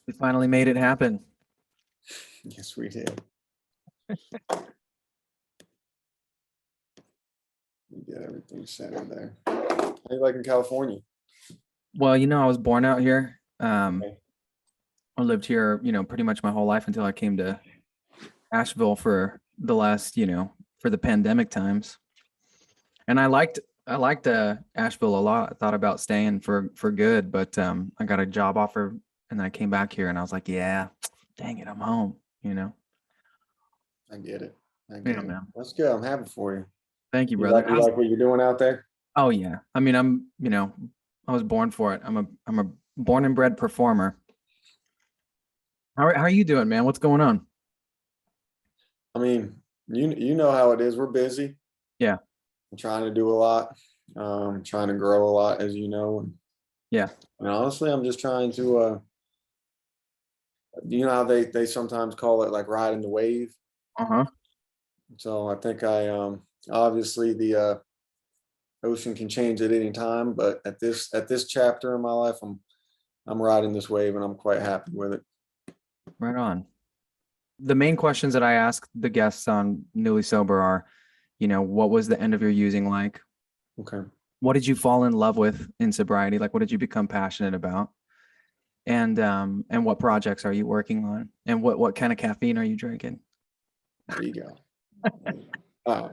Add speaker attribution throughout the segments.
Speaker 1: We finally made it happen.
Speaker 2: Yes, we did. We get everything centered there. How you like in California?
Speaker 1: Well, I was born out here.
Speaker 2: Okay.
Speaker 1: I lived here, pretty much my whole life until I came to Asheville for the last, for the pandemic times. And I liked Asheville a lot. I thought about staying for good, but I got a job offer and I came back here and I was like, yeah, dang it, I'm home,
Speaker 2: I get it. I
Speaker 1: Yeah,
Speaker 2: get it.
Speaker 1: man.
Speaker 2: That's good. I'm happy for you.
Speaker 1: Thank you,
Speaker 2: You
Speaker 1: brother.
Speaker 2: like you like what you're doing out there?
Speaker 1: Oh yeah. I mean, I was born for it. I'm a born and bred performer. How are you doing, man? What's going on?
Speaker 2: I mean, you know how it is. We're busy.
Speaker 1: Yeah.
Speaker 2: I'm trying to do a lot. Trying to grow a lot, as you know.
Speaker 1: Yeah.
Speaker 2: And honestly, I'm just trying to you know how they sometimes call it like riding the wave.
Speaker 1: Uh-huh.
Speaker 2: So I think I obviously the ocean can change at any time, but at this chapter in my life, I'm riding this wave and I'm quite happy with it.
Speaker 1: Right on. The main questions that I ask the guests on Newly Sober are, what was the end of your using like?
Speaker 2: Okay.
Speaker 1: What did you fall in love with in sobriety? Like what did you become passionate about? And what projects are you working on? And what kind of caffeine are you drinking?
Speaker 2: There you go. Uh,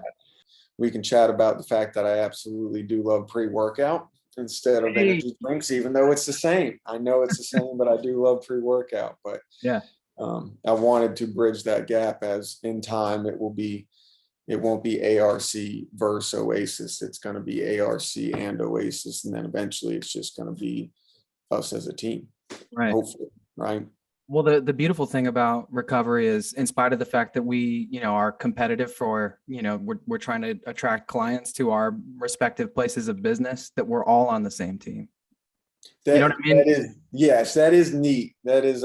Speaker 2: we can chat about the fact that I absolutely do love pre-workout instead of
Speaker 1: Hey.
Speaker 2: energy drinks, even though it's the same. I know it's the same, but I do love pre-workout. But
Speaker 1: Yeah.
Speaker 2: I wanted to bridge that gap as in time it won't be ARC versus Oasis. It's going to be ARC and Oasis, and then eventually it's just going to be us as a team,
Speaker 1: Right.
Speaker 2: hopefully, right?
Speaker 1: Well, the beautiful thing about recovery is, in spite of the fact that we, are competitive for, we're trying to attract clients to our respective places of business, that we're all on the same team. You know what I
Speaker 2: That
Speaker 1: mean?
Speaker 2: is, yes, that is neat. That is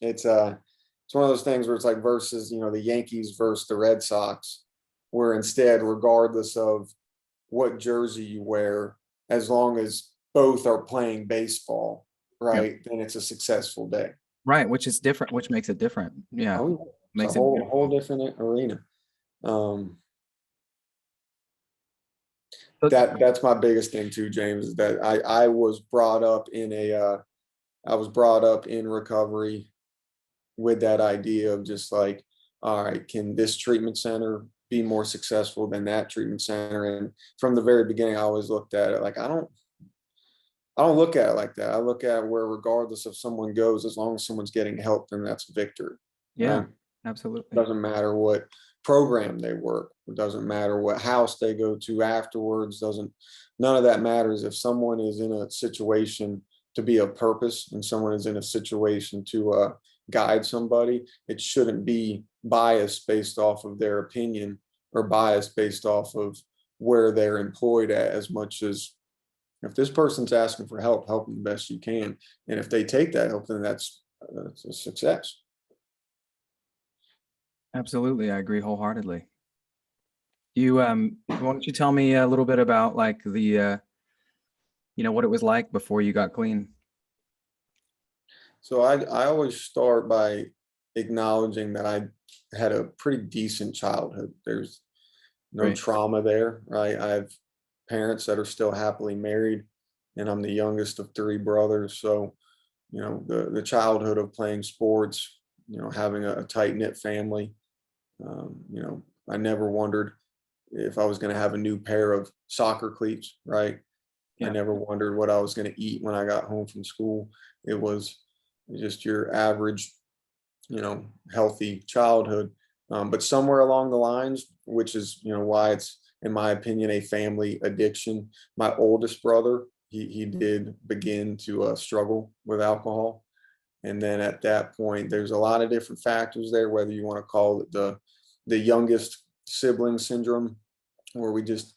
Speaker 2: it's one of those things where it's like versus, the Yankees versus the Red Sox, where instead, regardless of what jersey you wear, as long as both are playing baseball,
Speaker 1: Yeah.
Speaker 2: right, then it's a successful day.
Speaker 1: Right. Which is different, which makes it different. Yeah.
Speaker 2: Oh, yeah. It's a
Speaker 1: Makes it
Speaker 2: whole
Speaker 1: beautiful.
Speaker 2: different arena. Um,
Speaker 1: But
Speaker 2: that's my biggest thing too, James, is that I was brought up in a I was brought up in recovery with that idea of just like, all right, can this treatment center be more successful than that treatment center? And from the very beginning, I always looked at it like I don't look at it like that. I look at it where regardless if someone goes, as long as someone's getting help, then that's a victory,
Speaker 1: yeah,
Speaker 2: right?
Speaker 1: absolutely.
Speaker 2: Doesn't matter what program they work. It doesn't matter what house they go to afterwards. Doesn't None of that matters if someone is in a situation to be of purpose and someone is in a situation to guide somebody. It shouldn't be biased based off of their opinion or biased based off of where they're employed at, as much as if this person's asking for help, help them the best you can. And if they take that help, then that's a success.
Speaker 1: Absolutely. I agree wholeheartedly. Why don't you tell me a little bit about like what it was like before you got clean?
Speaker 2: So I always start by acknowledging that I had a pretty decent childhood. There's no
Speaker 1: Great.
Speaker 2: trauma there, right? I have parents that are still happily married, and I'm the youngest of three brothers. So, the childhood of playing sports, having a tight knit family, I never wondered if I was going to have a new pair of soccer cleats, right? I
Speaker 1: Yeah.
Speaker 2: never wondered what I was going to eat when I got home from school. It was just your average, healthy childhood. But somewhere along the lines, which is, why it's, in my opinion, a family addiction. My oldest brother, he did begin to struggle with alcohol. And then at that point, there's a lot of different factors there, whether you want to call it the youngest sibling syndrome, where we just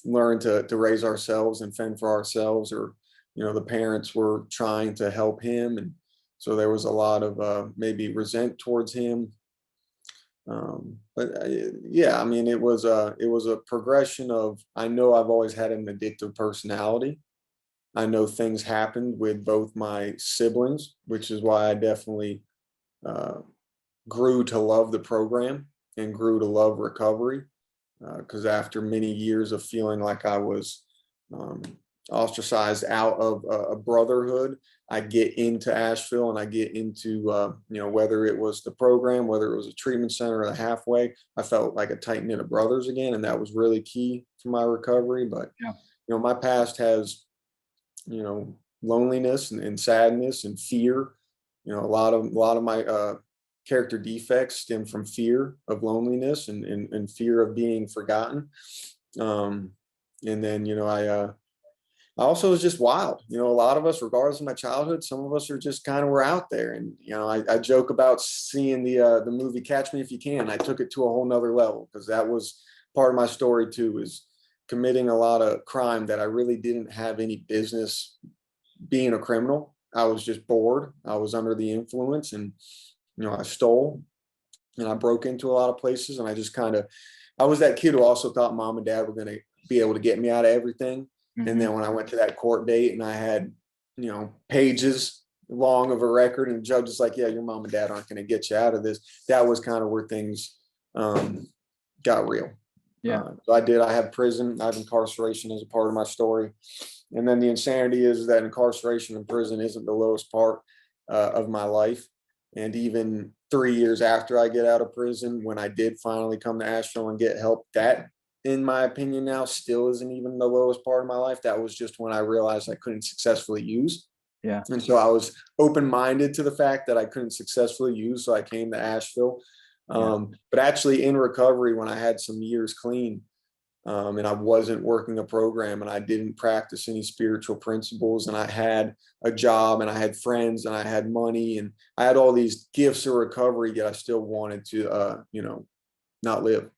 Speaker 2: learn to raise ourselves and fend for ourselves, or the parents were trying to help him, and so there was a lot of maybe resent towards him. But yeah, I mean, it was a progression of, I know I've always had an addictive personality, I know things happened with both my siblings, which is why I definitely grew to love the program and grew to love recovery. Because after many years of feeling like I was um, ostracized out of a brotherhood, I get into Asheville and I get into, whether it was the program, whether it was a treatment center or the halfway, I felt like a tight knit of brothers again. And that was really key to my recovery. But,
Speaker 1: Yeah.
Speaker 2: my past has, loneliness and sadness and fear. A lot of my character defects stem from fear of loneliness and fear of being forgotten. And then, I also was just wild. A lot of us, regardless of my childhood, some of us are just kind of were out there. And, I joke about seeing the movie Catch Me If You Can. I took it to a whole nother level because that was part of my story too, is committing a lot of crime that I really didn't have any business being a criminal. I was just bored. I was under the influence and, I stole and I broke into a lot of places. And I was that kid who also thought mom and dad were going to be able to get me out of everything.
Speaker 1: Mm-hmm.
Speaker 2: And then when I went to that court date and I had, pages long of a record and the judge is like, yeah, your mom and dad aren't going to get you out of this. That was kind of where things got real.
Speaker 1: Yeah.
Speaker 2: So I have prison, I have incarceration as a part of my story. And then the insanity is that incarceration and prison isn't the lowest part of my life. And even 3 years after I get out of prison, when I did finally come to Asheville and get help, that, in my opinion now, still isn't even the lowest part of my life. That was just when I realized I couldn't successfully use.
Speaker 1: Yeah.
Speaker 2: And so I was open-minded to the fact that I couldn't successfully use. So I came to Asheville. But actually in recovery, when I had some years clean, and I wasn't working a program and I didn't practice any spiritual principles and I had a job and I had friends and I had money and I had all these gifts of recovery, yet I still wanted to, not live.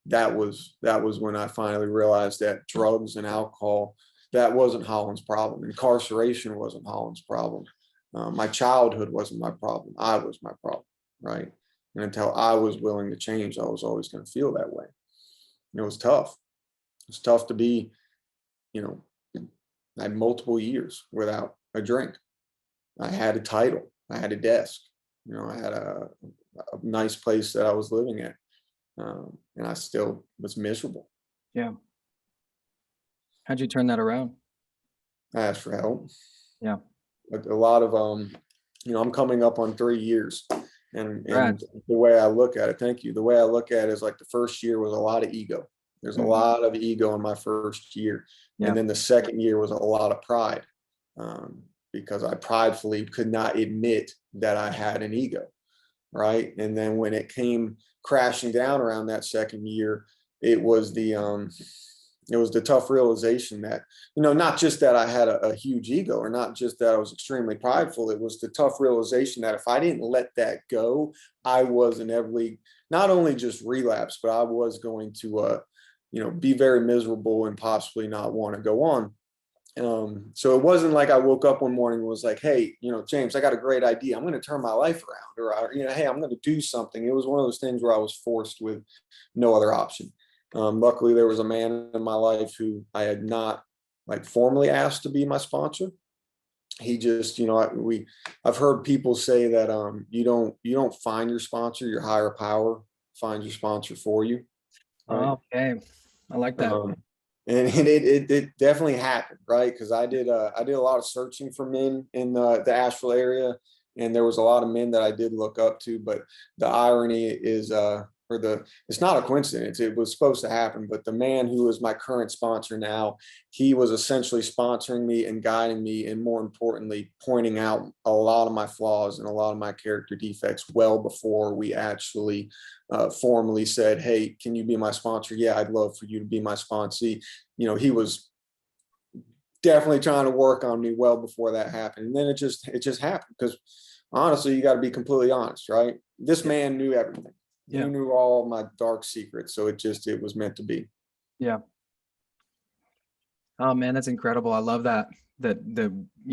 Speaker 2: That was when I finally realized that drugs and alcohol, that wasn't Hollan's problem. Incarceration wasn't Hollan's problem. My childhood wasn't my problem. I was my problem, right? And until I was willing to change, I was always going to feel that way. It was tough. It's tough to be, I had multiple years without a drink. I had a title. I had a desk. I had a nice place that I was living at. And I still was miserable.
Speaker 1: Yeah. How'd you turn that around?
Speaker 2: I asked for help.
Speaker 1: Yeah.
Speaker 2: A lot of, I'm coming up on 3 years. And
Speaker 1: Right.
Speaker 2: the way I look at it, thank you. The way I look at it is like the first year was a lot of ego. There's a lot of ego in my first year.
Speaker 1: Yeah.
Speaker 2: And then the second year was a lot of pride because I pridefully could not admit that I had an ego. Right. And then when it came crashing down around that second year, it was the tough realization that, not just that I had a huge ego or not just that I was extremely prideful. It was the tough realization that if I didn't let that go, I was inevitably not only just relapse, but I was going to, be very miserable and possibly not want to go on. So it wasn't like I woke up one morning and was like, hey, James, I got a great idea. I'm going to turn my life around or, hey, I'm going to do something. It was one of those things where I was forced with no other option. Luckily, there was a man in my life who I had not formally asked to be my sponsor. He just, I've heard people say that you don't find your sponsor, your higher power finds your sponsor for you. Right?
Speaker 1: Okay. I like that.
Speaker 2: And it definitely happened, right? Because I did a lot of searching for men in the Asheville area, and there was a lot of men that I did look up to. But the irony is, it's not a coincidence. It was supposed to happen. But the man who is my current sponsor now, he was essentially sponsoring me and guiding me, and more importantly, pointing out a lot of my flaws and a lot of my character defects well before we actually formally said, hey, can you be my sponsor? Yeah, I'd love for you to be my sponsee. He was definitely trying to work on me well before that happened. And then it just happened because honestly, you got to be completely honest, right? This man knew everything. Yeah. He knew all my dark secrets. So it was meant to be. Yeah.
Speaker 1: Oh man, that's incredible. I love that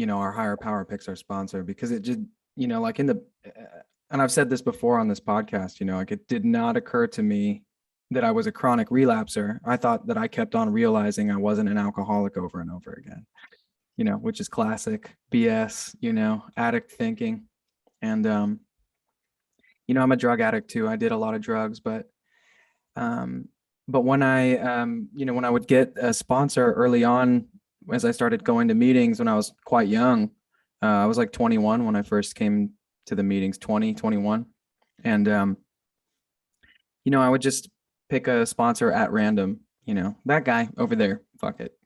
Speaker 1: our higher power picks our sponsor because it just, and I've said this before on this podcast, it did not occur to me that I was a chronic relapser. I thought that I kept on realizing I wasn't an alcoholic over and over again. which is classic BS, addict thinking. And, I'm a drug addict too. I did a lot of drugs, um, but when when I would get a sponsor early on, as I started going to meetings when I was quite young, I was like 21 when I first came to the meetings, 20, 21. And, I would just pick a sponsor at random, that guy over there, fuck it,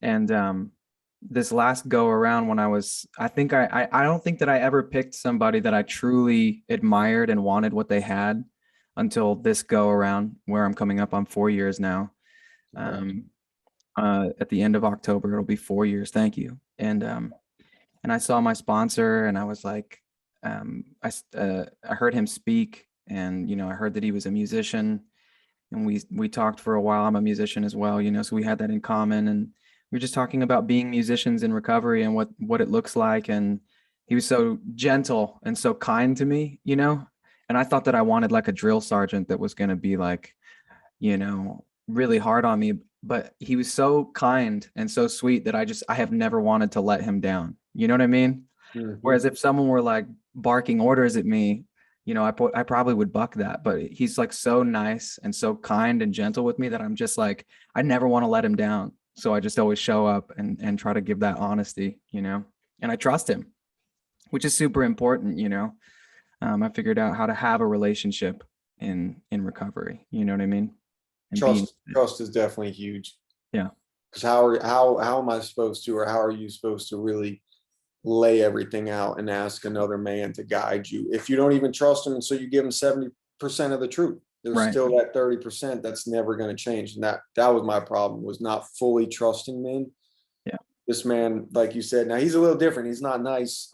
Speaker 1: and, this last go around when I don't think that I ever picked somebody that I truly admired and wanted what they had until this go around where I'm coming up on 4 years now. At the end of October, it'll be 4 years. Thank you. And I saw my sponsor and I was like, I heard him speak and, I heard that he was a musician and we talked for a while. I'm a musician as well, so we had that in common. And we were just talking about being musicians in recovery and what it looks like. And he was so gentle and so kind to me, and I thought that I wanted like a drill sergeant that was going to be like, really hard on me. But he was so kind and so sweet that I have never wanted to let him down. You know what I mean?
Speaker 2: Mhm.
Speaker 1: Whereas if someone were like barking orders at me, I probably would buck that. But he's like so nice and so kind and gentle with me that I'm just like, I never want to let him down. So I just always show up and try to give that honesty, and I trust him, which is super important. I figured out how to have a relationship in recovery. You know what I mean? And
Speaker 2: Trust is definitely huge.
Speaker 1: Yeah.
Speaker 2: Because how am I supposed to, or how are you supposed to really lay everything out and ask another man to guide you if you don't even trust him? And so you give him 70% of the truth. There's
Speaker 1: Right.
Speaker 2: still that 30% that's never going to change. And that was my problem, was not fully trusting men.
Speaker 1: Yeah.
Speaker 2: This man, like you said, now he's a little different. He's not nice.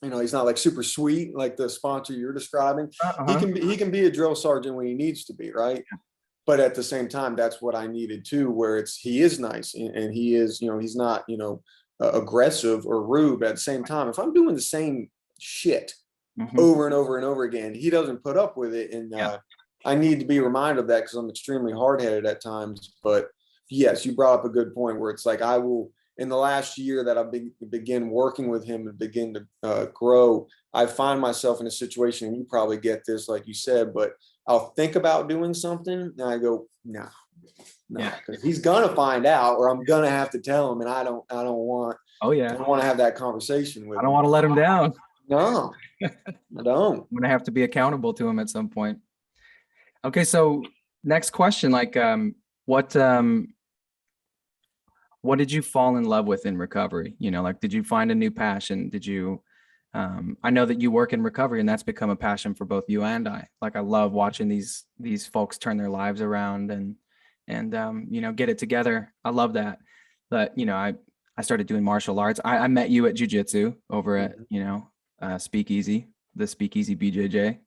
Speaker 2: He's not like super sweet like the sponsor you're describing.
Speaker 1: Uh-huh.
Speaker 2: He can be a drill sergeant when he needs to be, right?
Speaker 1: Yeah.
Speaker 2: But at the same time, that's what I needed too, where he is nice and he is, he's not, aggressive or rude. But at the same time, if I'm doing the same shit
Speaker 1: Mhm.
Speaker 2: over and over and over again, he doesn't put up with it. And
Speaker 1: Yeah.
Speaker 2: I need to be reminded of that because I'm extremely hard-headed at times. But yes, you brought up a good point where it's like I will, in the last year that I begin working with him and begin to grow, I find myself in a situation, and you probably get this, like you said, but I'll think about doing something and I go, no,
Speaker 1: Yeah.
Speaker 2: because he's gonna find out, or I'm gonna have to tell him, and I don't want
Speaker 1: Oh yeah.
Speaker 2: to have that conversation with
Speaker 1: I
Speaker 2: him.
Speaker 1: don't want to let him down.
Speaker 2: No, I don't.
Speaker 1: I'm gonna have to be accountable to him at some point. Okay, so next question, like what did you fall in love with in recovery? Like did you find a new passion? Did you I know that you work in recovery and that's become a passion for both you and I. Like I love watching these folks turn their lives around and get it together. I love that. But I started doing martial arts. I met you at jiu-jitsu over at Speakeasy, the Speakeasy BJJ.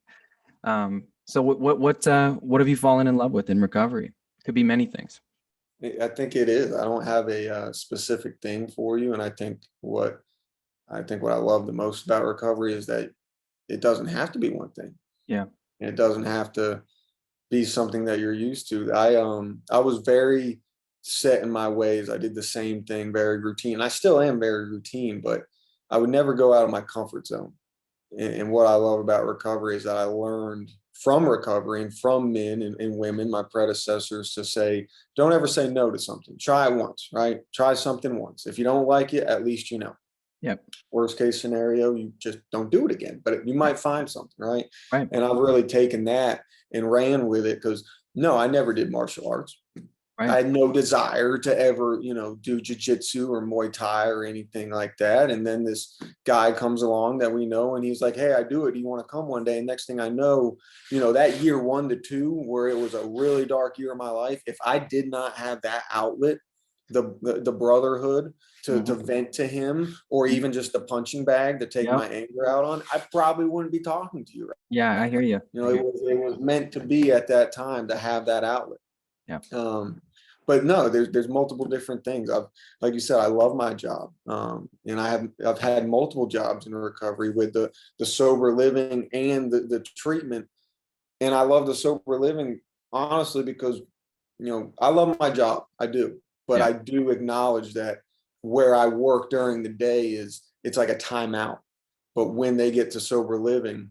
Speaker 1: So what have you fallen in love with in recovery? Could be many things.
Speaker 2: I think it is. I don't have a specific thing for you, and I think what I love the most about recovery is that it doesn't have to be one thing.
Speaker 1: Yeah.
Speaker 2: And it doesn't have to be something that you're used to. I was very set in my ways. I did the same thing, very routine. I still am very routine, but I would never go out of my comfort zone. And what I love about recovery is that I learned from recovery and from men and women, my predecessors, to say, don't ever say no to something. Try it once, right? Try something once. If you don't like it, at least you know.
Speaker 1: Yep.
Speaker 2: Worst case scenario, you just don't do it again, but you might find something, right?
Speaker 1: Right.
Speaker 2: And I've really taken that and ran with it because no, I never did martial arts.
Speaker 1: Right.
Speaker 2: I had no desire to ever, do jujitsu or Muay Thai or anything like that. And then this guy comes along that we know, and he's like, "Hey, I do it. Do you want to come one day?" And next thing I know, that year 1 to 2, where it was a really dark year of my life, if I did not have that outlet, the brotherhood to vent to him, or even just the punching bag to take my anger out on, I probably wouldn't be talking to you right now.
Speaker 1: Yeah, I hear you.
Speaker 2: It was meant to be at that time to have that outlet.
Speaker 1: Yeah.
Speaker 2: But no, there's multiple different things. Like you said, I love my job. And I've had multiple jobs in recovery with the sober living and the treatment. And I love the sober living, honestly, because, I love my job. I do. But I do acknowledge that where I work during the day it's like a timeout. But when they get to sober living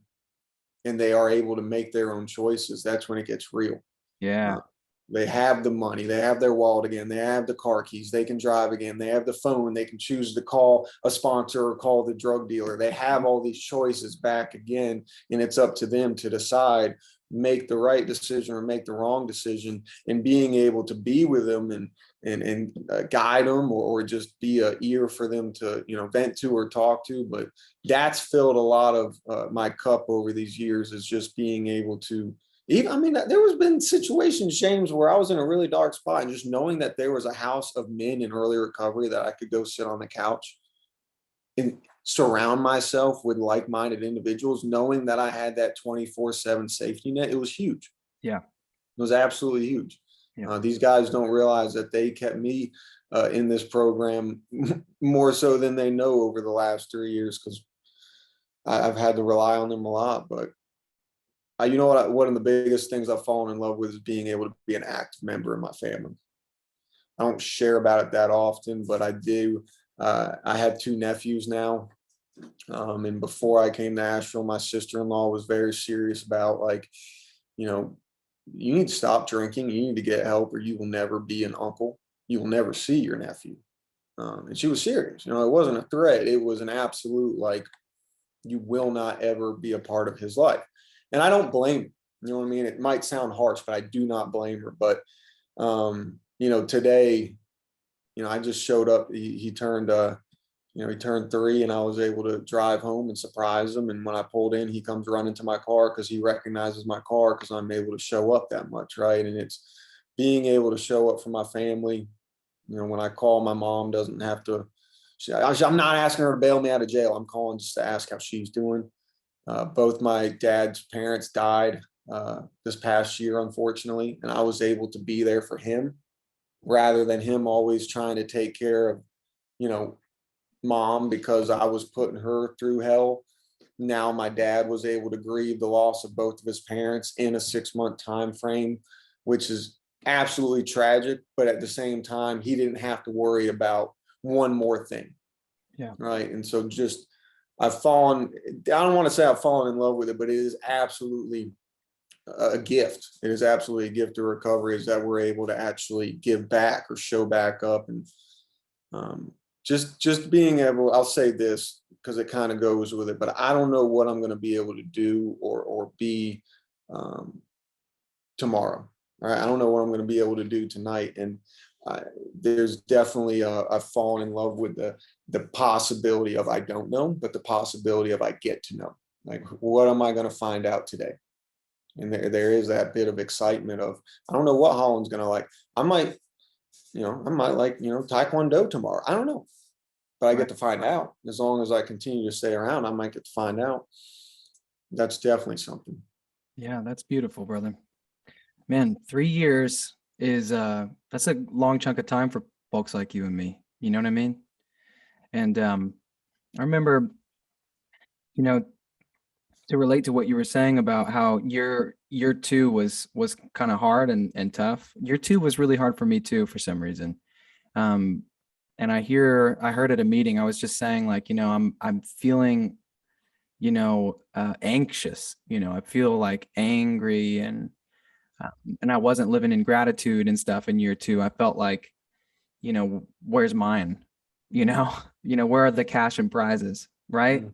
Speaker 2: and they are able to make their own choices, that's when it gets real.
Speaker 1: Yeah.
Speaker 2: They have the money, they have their wallet again, they have the car keys, they can drive again, they have the phone, they can choose to call a sponsor or call the drug dealer. They have all these choices back again, and it's up to them to decide, make the right decision or make the wrong decision, and being able to be with them and guide them, or just be a ear for them to, you know, vent to or talk to. But that's filled a lot of my cup over these years, is just being able to, even, I mean, there was been situations, James, where I was in a really dark spot, and just knowing that there was a house of men in early recovery that I could go sit on the couch and surround myself with like-minded individuals, knowing that I had that 24/7 safety net, it was huge.
Speaker 1: Yeah.
Speaker 2: It was absolutely huge.
Speaker 1: Yeah.
Speaker 2: These guys don't realize that they kept me in this program more so than they know over the last 3 years, because I've had to rely on them a lot. But you know what? One of the biggest things I've fallen in love with is being able to be an active member of my family. I don't share about it that often, but I do. I have 2 nephews now. And before I came to Asheville, my sister-in-law was very serious about, like, you know, you need to stop drinking. You need to get help, or you will never be an uncle. You will never see your nephew. And she was serious. You know, it wasn't a threat. It was an absolute, like, you will not ever be a part of his life. And I don't blame her. You know what I mean? It might sound harsh, but I do not blame her. But you know, today, you know, I just showed up. He turned you know, he turned 3, and I was able to drive home and surprise him. And when I pulled in, he comes running to my car because he recognizes my car, because I'm able to show up that much, right? And it's being able to show up for my family. You know, when I call, my mom doesn't have to. I'm not asking her to bail me out of jail. I'm calling just to ask how she's doing. Both my dad's parents died this past year, unfortunately, and I was able to be there for him rather than him always trying to take care of, you know, mom, because I was putting her through hell. Now my dad was able to grieve the loss of both of his parents in a 6-month time frame, which is absolutely tragic. But at the same time, he didn't have to worry about one more thing.
Speaker 1: Yeah.
Speaker 2: Right. And so just, I've fallen, I don't want to say I've fallen in love with it, but it is absolutely a gift. It is absolutely a gift to recovery, is that we're able to actually give back or show back up. And just being able, I'll say this because it kind of goes with it, but I don't know what I'm going to be able to do or be tomorrow. All right. I don't know what I'm going to be able to do tonight. And there's definitely I've fallen in love with the possibility of, I don't know, but the possibility of I get to know. Like, what am I going to find out today? And there is that bit of excitement of, I don't know what Hollan's going to like. I might like, you know, Taekwondo tomorrow. I don't know, but I get to find out. As long as I continue to stay around, I might get to find out. That's definitely something.
Speaker 1: Yeah, that's beautiful, brother. Man, 3 years is that's a long chunk of time for folks like you and me. You know what I mean? And I remember, you know, to relate to what you were saying about how year 2 was kind of hard and tough. Year 2 was really hard for me too, for some reason. And I heard at a meeting, I was just saying, like, you know, I'm feeling, you know, anxious, you know, I feel like angry, and I wasn't living in gratitude and stuff in year 2. I felt like, you know, where's mine? You know, where are the cash and prizes, right?
Speaker 2: Mm.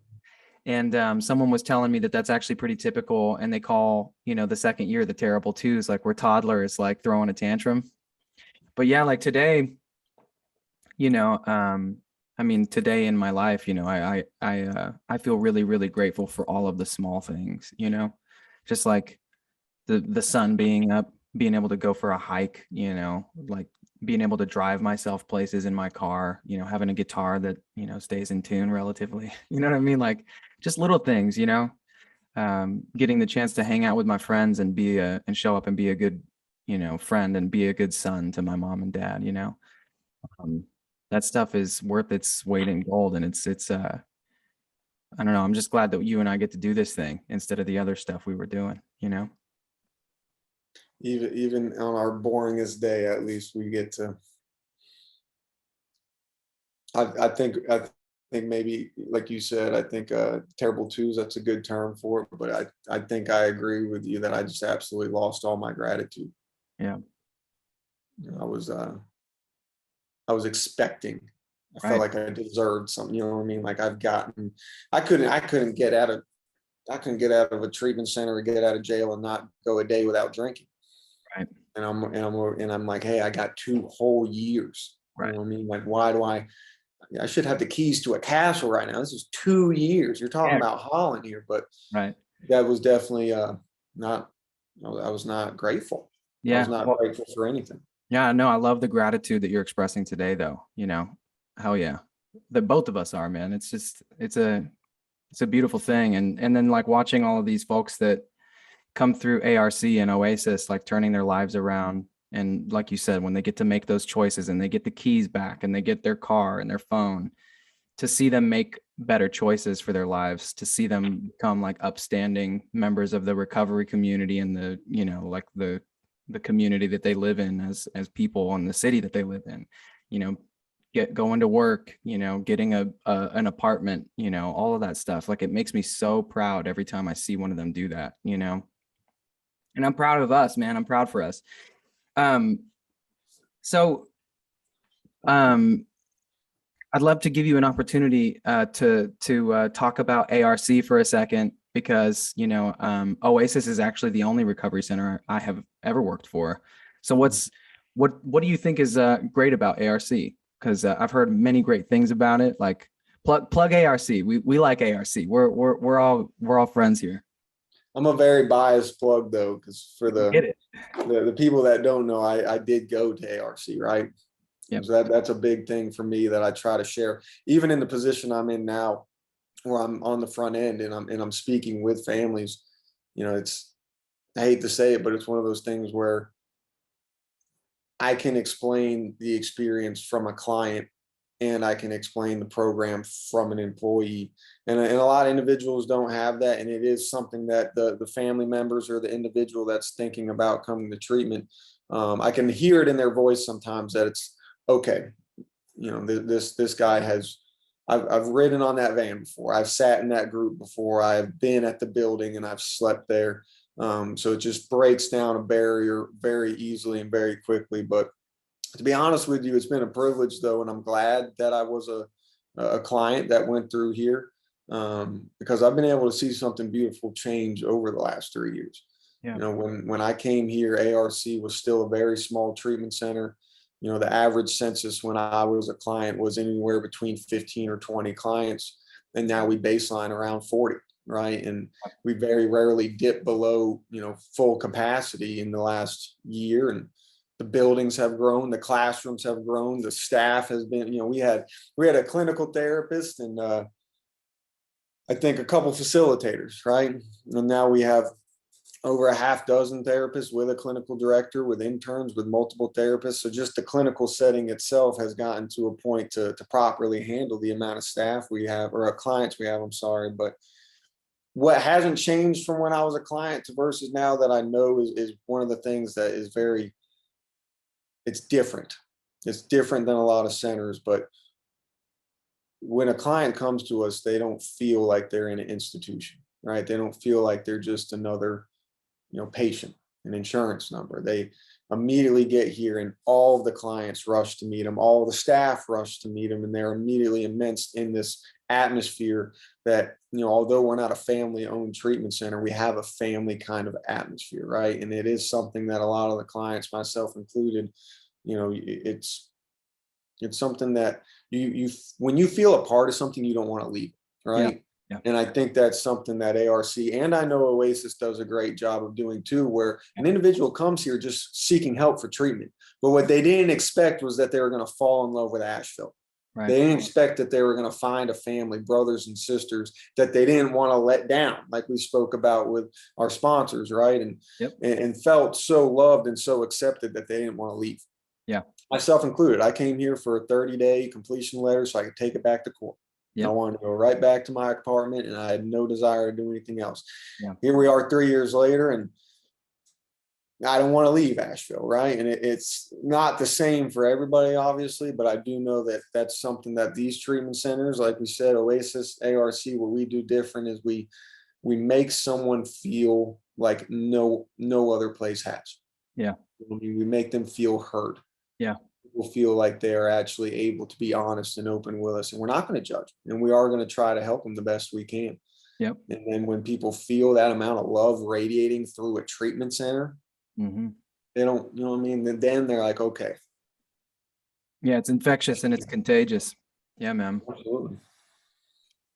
Speaker 1: And someone was telling me that that's actually pretty typical, and they call, you know, the second year the terrible twos, like where toddlers like throwing a tantrum. But yeah, like today, you know, I mean, today in my life, you know, I feel really, really grateful for all of the small things, you know, just like the sun being up, being able to go for a hike, you know, like being able to drive myself places in my car, you know, having a guitar that, you know, stays in tune relatively, you know what I mean? Like just little things, you know, getting the chance to hang out with my friends and and show up and be a good, you know, friend and be a good son to my mom and dad, you know. That stuff is worth its weight in gold. And it's I don't know, I'm just glad that you and I get to do this thing instead of the other stuff we were doing, you know.
Speaker 2: Even on our boringest day, at least we get to, I think maybe, like you said, I think terrible twos, that's a good term for it. But I think I agree with you that I just absolutely lost all my gratitude.
Speaker 1: Yeah.
Speaker 2: You know, I was expecting. I felt
Speaker 1: Right.
Speaker 2: like I deserved something. You know what I mean? Like I couldn't get out of a treatment center or get out of jail and not go a day without drinking.
Speaker 1: Right.
Speaker 2: And I'm like, hey, I got 2 whole years. You
Speaker 1: Right.
Speaker 2: know what I mean? Like, why do I should have the keys to a castle right now. This is 2 years. You're talking
Speaker 1: Yeah.
Speaker 2: about Hollan here, but
Speaker 1: Right.
Speaker 2: that was definitely not. I was not grateful. I was
Speaker 1: Yeah.
Speaker 2: not
Speaker 1: Well,
Speaker 2: grateful for anything.
Speaker 1: yeah, no, I love the gratitude that you're expressing today, though. Hell yeah. That both of us are, man. It's just, it's a beautiful thing. And then like watching all of these folks that come through ARC and Oasis, like turning their lives around. And like you said, when they get to make those choices and they get the keys back and they get their car and their phone, to see them make better choices for their lives, to see them become like upstanding members of the recovery community and like the community that they live in as people in the city that they live in, you know, going to work, getting an apartment, all of that stuff. Like it makes me so proud every time I see one of them do that, and I'm proud of us, man. I'm proud for us. Um, so, um, I'd love to give you an opportunity to talk about ARC for a second, because Oasis is actually the only recovery center I have ever worked for. So what do you think is great about ARC? Because I've heard many great things about it. Like plug ARC. We like ARC. We're all friends here.
Speaker 2: I'm a very biased plug though, because for
Speaker 1: Get it?
Speaker 2: the people that don't know, I did go to ARC, right?
Speaker 1: Yep.
Speaker 2: So that's a big thing for me that I try to share, even in the position I'm in now, where I'm on the front end and I'm speaking with families. It's, I hate to say it, but it's one of those things where I can explain the experience from a client and I can explain the program from an employee. And a lot of individuals don't have that. And it is something that the family members or the individual that's thinking about coming to treatment, I can hear it in their voice sometimes that it's okay. This guy has, I've ridden on that van before. I've sat in that group before. I've been at the building and I've slept there. So it just breaks down a barrier very easily and very quickly. But to be honest with you, it's been a privilege though, and I'm glad that I was a client that went through here, because I've been able to see something beautiful change over the last 3 years.
Speaker 1: Yeah.
Speaker 2: When I came here, ARC was still a very small treatment center. The average census when I was a client was anywhere between 15 or 20 clients, and now we baseline around 40, right? And we very rarely dip below, full capacity in the last year. And the buildings have grown, the classrooms have grown, the staff has been, we had a clinical therapist and I think a couple facilitators, right? And now we have over a half dozen therapists with a clinical director, with interns, with multiple therapists. So just the clinical setting itself has gotten to a point to properly handle the amount of staff we have, or clients we have, I'm sorry. But what hasn't changed from when I was a client to versus now that I know is one of the things that is it's different. It's different than a lot of centers, but when a client comes to us, they don't feel like they're in an institution, right? They don't feel like they're just another, patient, an insurance number. They immediately get here and all of the clients rush to meet them, all the staff rush to meet them, and they're immediately immersed in this atmosphere that, although we're not a family-owned treatment center, we have a family kind of atmosphere, right? And it is something that a lot of the clients, myself included, it's something that you when you feel a part of something, you don't want to leave, right?
Speaker 1: Yeah.
Speaker 2: And I think that's something that ARC and I know Oasis does a great job of doing too, where an individual comes here just seeking help for treatment. But what they didn't expect was that they were going to fall in love with Asheville.
Speaker 1: Right.
Speaker 2: They didn't expect that they were going to find a family, brothers and sisters that they didn't want to let down, like we spoke about with our sponsors, right? And felt so loved and so accepted that they didn't want to leave.
Speaker 1: Yeah.
Speaker 2: Myself included. I came here for a 30-day completion letter so I could take it back to court. Yep. I wanted to go right back to my apartment and I had no desire to do anything else.
Speaker 1: Yeah.
Speaker 2: Here we are 3 years later, and I don't want to leave Asheville, right? And it's not the same for everybody, obviously, but I do know that that's something that these treatment centers, like we said, Oasis, ARC, what we do different is we make someone feel like no other place has.
Speaker 1: Yeah.
Speaker 2: I mean, we make them feel heard.
Speaker 1: Yeah.
Speaker 2: People feel like they are actually able to be honest and open with us, and we're not going to judge, and we are going to try to help them the best we can.
Speaker 1: Yep.
Speaker 2: And then when people feel that amount of love radiating through a treatment center, they don't, you know what I mean? Then they're like, okay.
Speaker 1: Yeah, it's infectious and it's contagious. Yeah, man.
Speaker 2: Absolutely.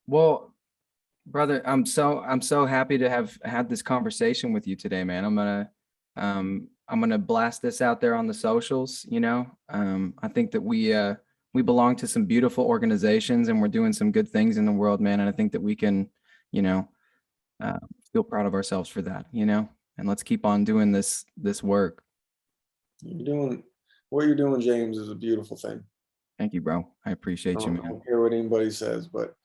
Speaker 1: Well, brother, I'm so happy to have had this conversation with you today, man. I'm gonna blast this out there on the socials. I think that we belong to some beautiful organizations and we're doing some good things in the world, man. And I think that we can, feel proud of ourselves for that, and let's keep on doing this work.
Speaker 2: What you're doing, James, is a beautiful thing.
Speaker 1: Thank you, bro. I appreciate you, man.
Speaker 2: I don't care what anybody says, but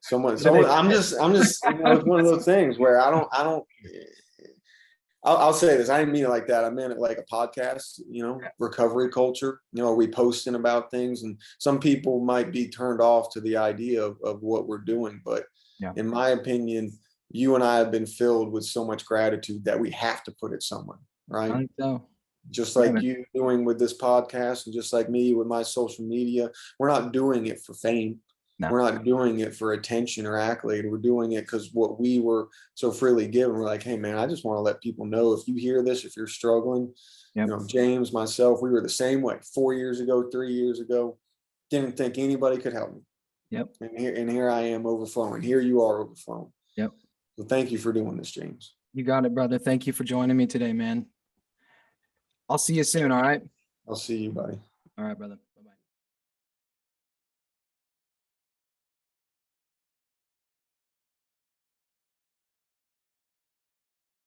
Speaker 2: someone, I'm just, it's one of those things where I'll say this. I didn't mean it like that. I meant it like a podcast, recovery culture, are we posting about things? And some people might be turned off to the idea of what we're doing. But in my opinion, you and I have been filled with so much gratitude that we have to put it somewhere, right?
Speaker 1: I think so.
Speaker 2: Just like you doing with this podcast, and just like me with my social media, we're not doing it for fame. No. We're not doing it for attention or accolade. We're doing it because what we were so freely given. We're like, hey, man, I just want to let people know, if you hear this, if you're struggling, James, myself, we were the same way 4 years ago, 3 years ago. Didn't think anybody could help me.
Speaker 1: Yep.
Speaker 2: And here I am overflowing. Here you are overflowing.
Speaker 1: Yep.
Speaker 2: So thank you for doing this, James.
Speaker 1: You got it, brother. Thank you for joining me today, man. I'll see you soon. All right.
Speaker 2: I'll see you, buddy.
Speaker 1: All right, brother.